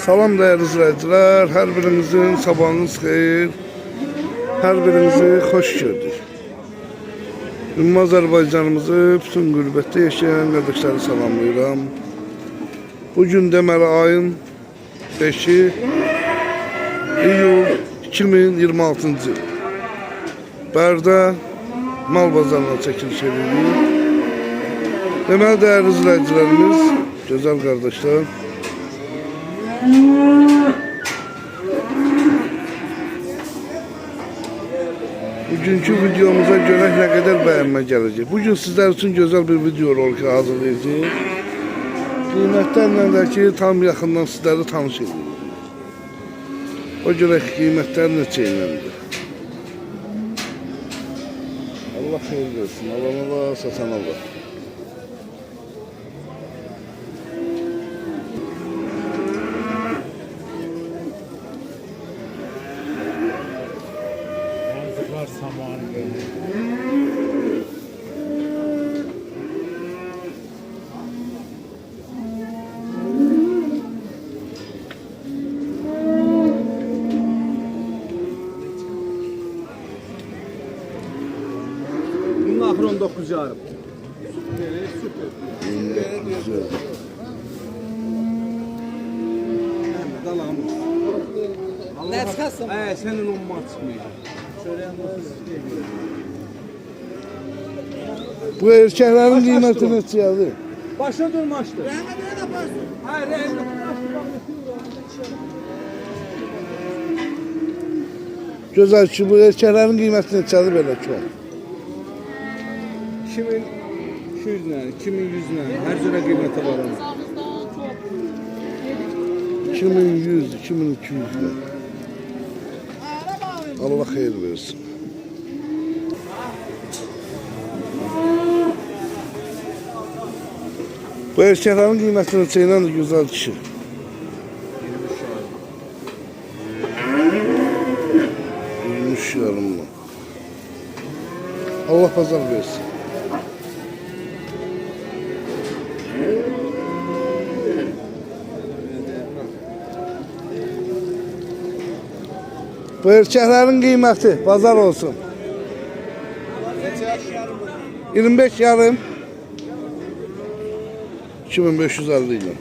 Salam değerli izleyiciler, her birinizin sabahınız xeyir, her birinizi hoş gördük. Ümumi Azərbaycanımızı bütün qürbətdə yaşayan qardaşları salamlayıram. Bugün deməli ayın 5-i iyul 2026-cı il. Bərdə mal bazarına çəkiliş edilir. Deməli değerli izleyicilerimiz, güzel kardeşler, bugünkü videomuza göre ne kadar beğenme gelecek. Bugün sizler için güzel bir video rol hazırlayacağız. Qiymətlərlə də ki, tam yaxından sizləri tanış edin. O görə qiymətlər neçə iləndir. Allah xeyir versin. Alan Allah, satan Allah. Samanı bunun ahır 19 yarım. Süper. Dalamız. Ne çıkarsın? Senin umma çıkmayacak. Bu erkeklerin kıymeti neçə geldi? Başa durmaştı. Hayır, Güzel ki, bu erkeklerin kıymeti neçədir belə ki? 2200'le, 2100'le her cüre kıymeti var onun. 2100, 2200'le. Allah hayır versin. Bu erkeklerin kıymetini neçəylə güzel kişi. 23 yarımla. Allah pazar versin. Bu erkeklerin kıymeti pazar olsun. 25 yarım. 2550 ile.